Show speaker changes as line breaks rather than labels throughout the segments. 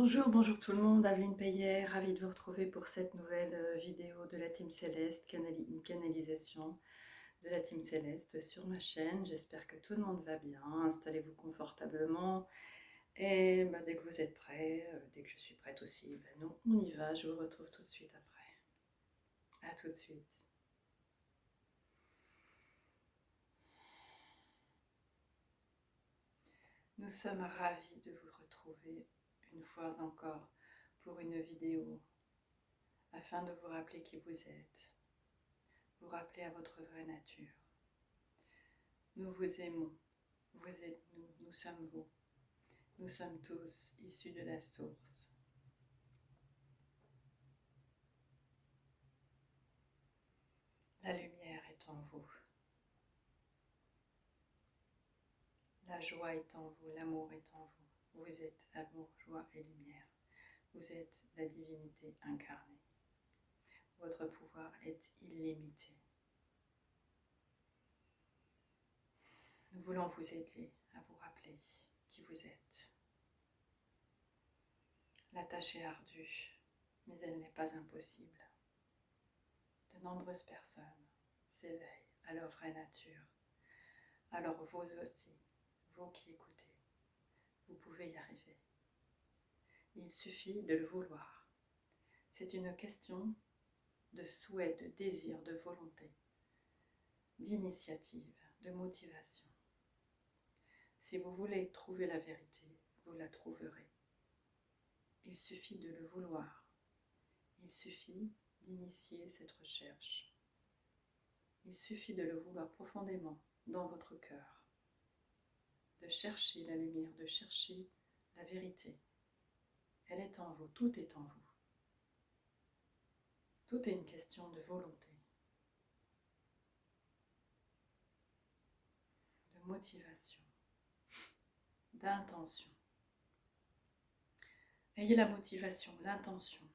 Bonjour tout le monde, Aveline Payet, ravie de vous retrouver pour cette nouvelle vidéo de la Team Céleste, une canalisation de la Team Céleste sur ma chaîne. J'espère que tout le monde va bien, installez-vous confortablement et dès que vous êtes prêts, dès que je suis prête aussi, nous on y va, je vous retrouve tout de suite après. À tout de suite. Nous sommes ravis de vous retrouver une fois encore pour une vidéo afin de vous rappeler qui vous êtes, vous rappeler à votre vraie nature. Nous vous aimons, vous êtes nous, nous sommes vous. Nous sommes tous issus de la source. La lumière est en vous. La joie est en vous, l'amour est en vous. Vous êtes amour, joie et lumière. Vous êtes la divinité incarnée. Votre pouvoir est illimité. Nous voulons vous aider à vous rappeler qui vous êtes. La tâche est ardue, mais elle n'est pas impossible. De nombreuses personnes s'éveillent à leur vraie nature. Alors vous aussi, vous qui écoutez, vous pouvez y arriver. Il suffit de le vouloir. C'est une question de souhait, de désir, de volonté, d'initiative, de motivation. Si vous voulez trouver la vérité, vous la trouverez. Il suffit de le vouloir. Il suffit d'initier cette recherche. Il suffit de le vouloir profondément dans votre cœur, de chercher la lumière, de chercher la vérité. Elle est en vous, tout est en vous. Tout est une question de volonté, de motivation, d'intention. Ayez la motivation, l'intention.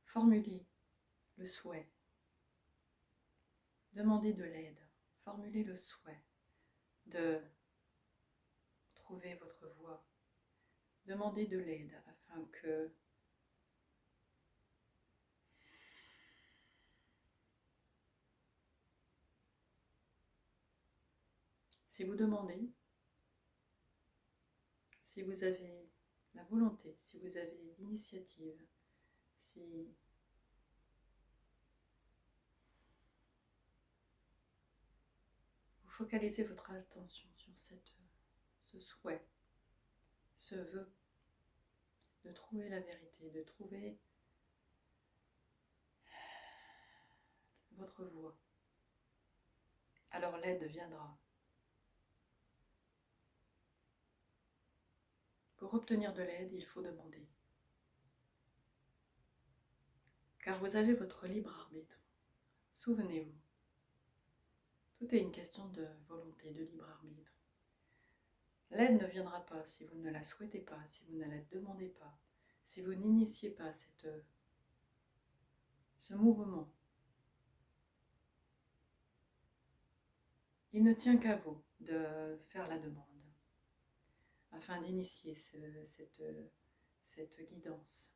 Formulez le souhait. Demandez de l'aide. Formulez le souhait de trouver votre voie. Demandez de l'aide afin que si vous demandez, si vous avez la volonté, si vous avez l'initiative, si vous focalisez votre attention sur ce souhait, ce vœu de trouver la vérité, de trouver votre voie, alors l'aide viendra. Pour obtenir de l'aide, il faut demander. Car vous avez votre libre arbitre. Souvenez-vous, tout est une question de volonté, de libre arbitre. L'aide ne viendra pas si vous ne la souhaitez pas, si vous ne la demandez pas, si vous n'initiez pas ce mouvement. Il ne tient qu'à vous de faire la demande afin d'initier cette guidance.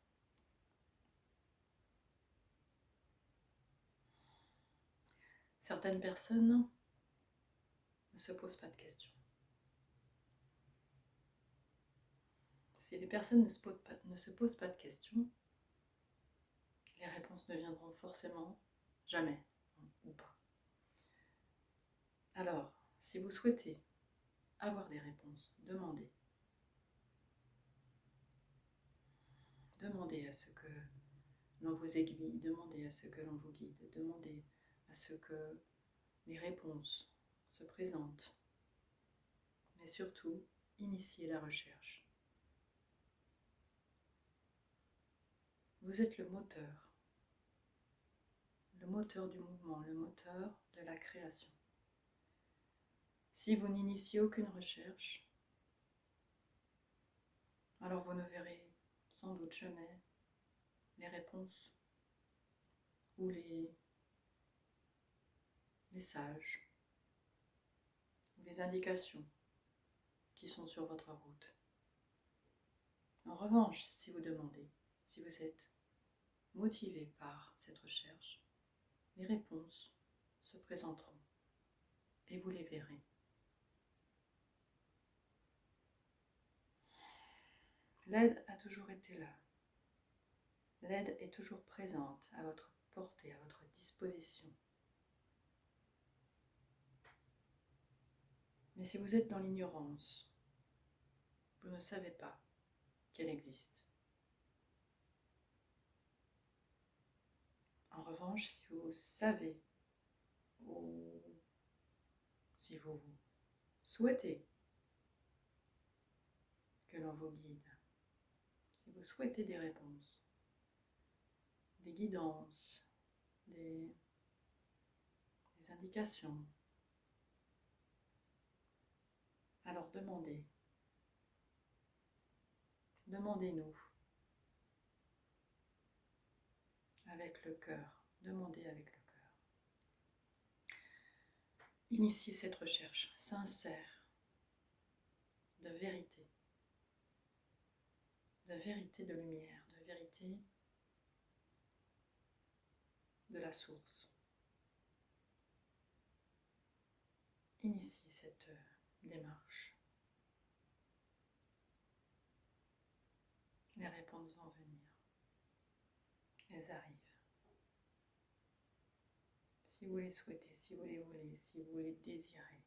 Certaines personnes ne se posent pas de questions. Si les personnes ne se posent pas de questions, les réponses ne viendront forcément jamais, ou pas. Alors, si vous souhaitez avoir des réponses, demandez. Demandez à ce que l'on vous aiguille, demandez à ce que l'on vous guide, demandez à ce que les réponses se présentent. Mais surtout, initiez la recherche. Vous êtes le moteur du mouvement, le moteur de la création. Si vous n'initiez aucune recherche, alors vous ne verrez sans doute jamais les réponses ou les messages ou les indications qui sont sur votre route. En revanche, si vous demandez, si vous êtes motivé par cette recherche, les réponses se présenteront et vous les verrez. L'aide a toujours été là. L'aide est toujours présente à votre portée, à votre disposition. Mais si vous êtes dans l'ignorance, vous ne savez pas qu'elle existe. En revanche, si vous savez, ou si vous souhaitez que l'on vous guide, si vous souhaitez des réponses, des guidances, des indications, alors demandez. Demandez-nous avec le cœur. Demandez avec le cœur. Initiez cette recherche sincère de vérité de lumière, de vérité de la source. Initiez cette démarche. Les réponses vont venir. Elles arrivent. Si vous les souhaitez, si vous les voulez, si vous les désirez.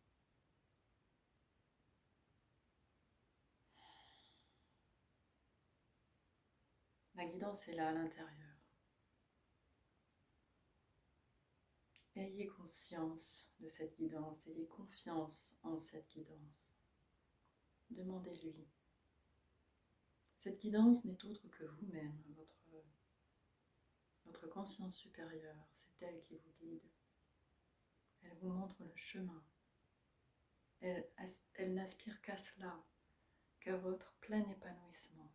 La guidance est là à l'intérieur. Ayez conscience de cette guidance, ayez confiance en cette guidance. Demandez-lui. Cette guidance n'est autre que vous-même, votre conscience supérieure, c'est elle qui vous guide. Elle vous montre le chemin. Elle n'aspire qu'à cela, qu'à votre plein épanouissement.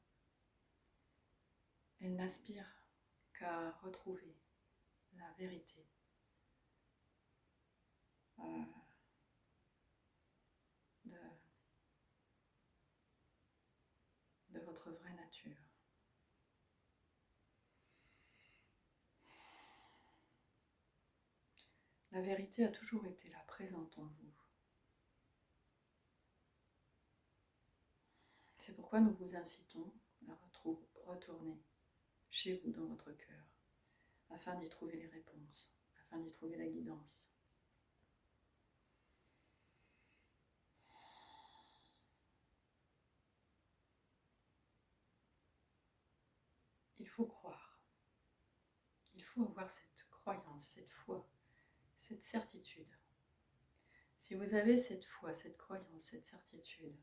Elle n'aspire qu'à retrouver la vérité de votre vraie nature. La vérité a toujours été là, présente en vous. C'est pourquoi nous vous incitons à retourner chez vous dans votre cœur, afin d'y trouver les réponses, afin d'y trouver la guidance. Il faut croire. Il faut avoir cette croyance, cette foi, cette certitude. Si vous avez cette foi, cette croyance, cette certitude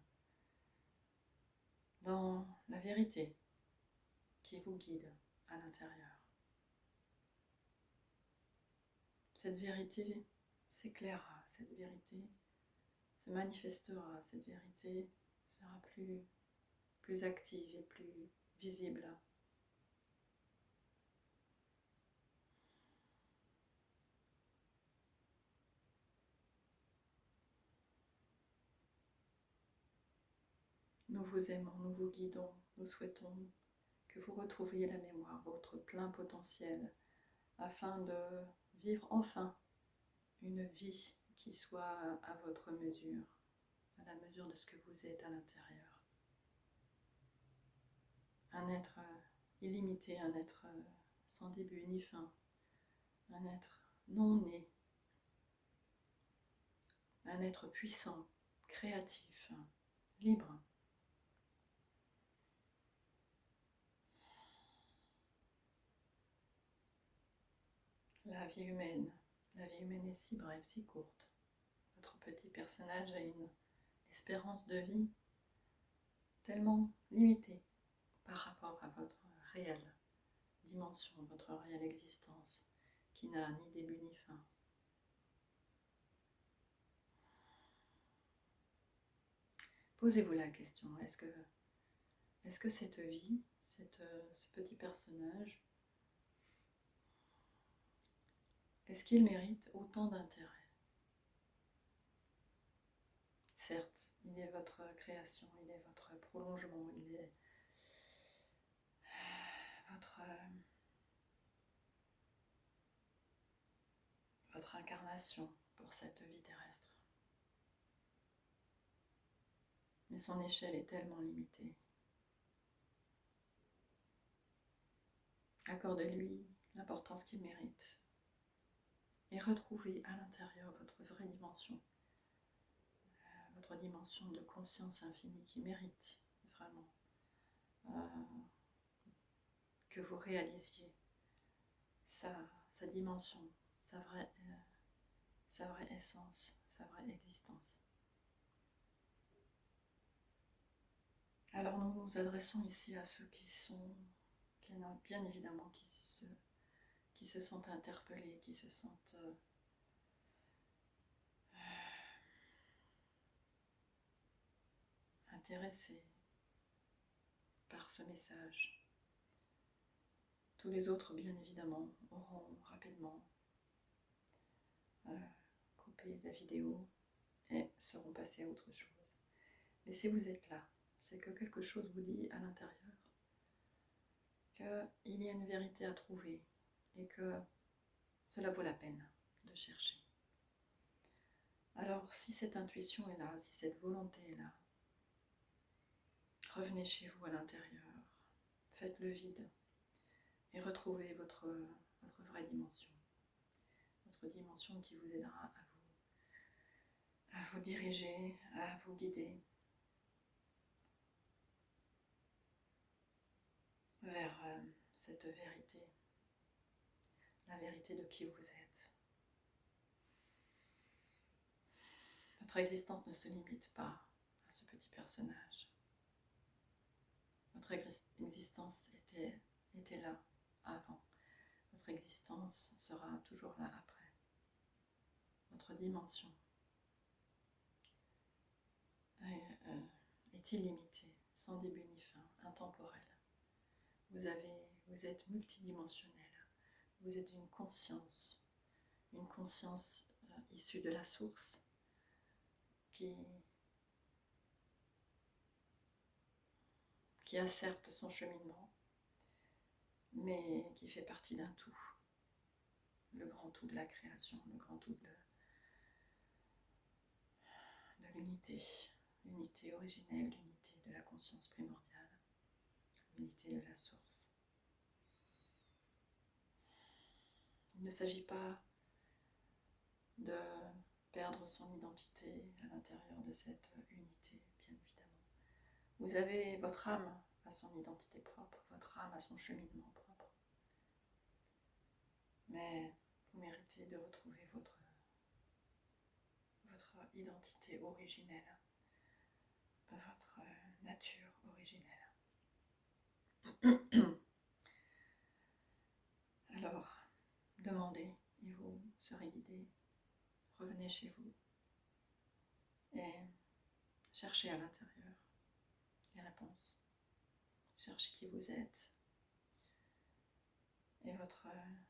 dans la vérité qui vous guide à l'intérieur, cette vérité s'éclairera, cette vérité se manifestera, cette vérité sera plus active et plus visible. Nous vous aimons, nous vous guidons, nous souhaitons que vous retrouviez la mémoire, votre plein potentiel, afin de vivre enfin une vie qui soit à votre mesure, à la mesure de ce que vous êtes à l'intérieur. Un être illimité, un être sans début ni fin, un être non né, un être puissant, créatif, libre. La vie humaine est si brève, si courte. Votre petit personnage a une espérance de vie tellement limitée par rapport à votre réelle dimension, votre réelle existence, qui n'a ni début ni fin. Posez-vous la question, est-ce que cette vie, ce petit personnage, est-ce qu'il mérite autant d'intérêt? Certes, il est votre création, il est votre prolongement, votre incarnation pour cette vie terrestre. Mais son échelle est tellement limitée. Accordez-lui l'importance qu'il mérite et retrouvez à l'intérieur votre vraie dimension, votre dimension de conscience infinie qui mérite vraiment que vous réalisiez sa dimension, sa vraie essence, sa vraie existence. Alors nous nous adressons ici à ceux qui sont, bien évidemment, qui se sentent interpellés, qui se sentent intéressés par ce message. Tous les autres, bien évidemment, auront rapidement coupé la vidéo et seront passés à autre chose. Mais si vous êtes là, c'est que quelque chose vous dit à l'intérieur qu'il y a une vérité à trouver et que cela vaut la peine de chercher. Alors, si cette intuition est là, si cette volonté est là, revenez chez vous à l'intérieur, faites le vide et retrouvez votre vraie dimension. Votre dimension qui vous aidera à vous diriger, à vous guider vers cette vérité, la vérité de qui vous êtes. Votre existence ne se limite pas à ce petit personnage. Votre existence était là avant. Votre existence sera toujours là après. Votre dimension est illimitée, sans début ni fin, intemporelle. Vous êtes multidimensionnel. Vous êtes une conscience issue de la source qui a certes son cheminement, mais qui fait partie d'un tout. Le grand tout de la création, le grand tout de l'unité. L'unité originelle, l'unité de la conscience primordiale, l'unité de la source. Il ne s'agit pas de perdre son identité à l'intérieur de cette unité, bien évidemment. Vous avez votre âme à son identité propre, votre âme à son cheminement propre. Mais vous méritez de retrouver votre identité originelle, votre nature originelle. Alors, demandez et vous serez guidé. Revenez chez vous et cherchez à l'intérieur les réponses. Cherchez qui vous êtes et votre âme,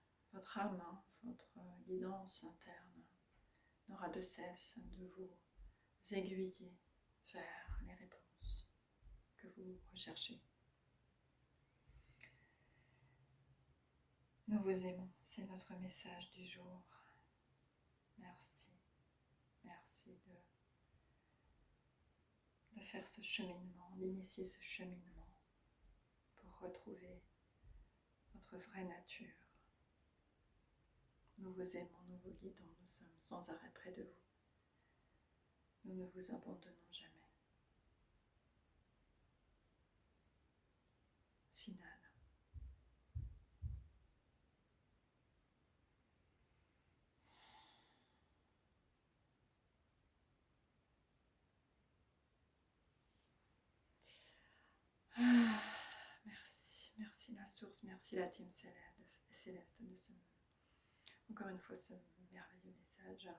votre guidance interne n'aura de cesse de vous aiguiller vers les réponses que vous recherchez. Nous vous aimons, c'est notre message du jour. Merci de faire ce cheminement, d'initier ce cheminement pour retrouver votre vraie nature. Nous vous aimons, nous vous guidons, nous sommes sans arrêt près de vous. Nous ne vous abandonnons jamais. Final. Merci la source, merci la team céleste de encore une fois ce merveilleux message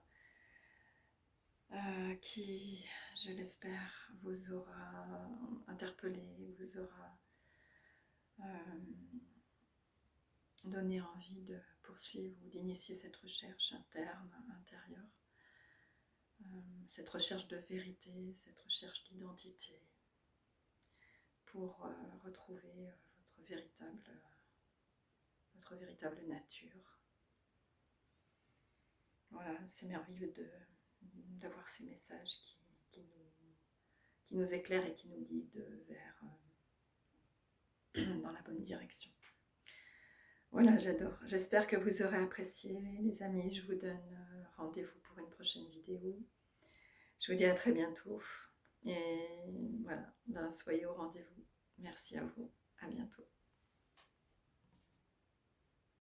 qui, je l'espère, vous aura interpellé, vous aura donné envie de poursuivre ou d'initier cette recherche intérieure, cette recherche de vérité, cette recherche d'identité, pour retrouver votre véritable notre véritable nature. Voilà, c'est merveilleux d'avoir ces messages qui nous éclairent et qui nous guident vers dans la bonne direction. Voilà, j'adore. J'espère que vous aurez apprécié, les amis. Je vous donne rendez-vous pour une prochaine vidéo. Je vous dis à très bientôt. Et voilà, ben, soyez au rendez-vous. Merci à vous. À bientôt.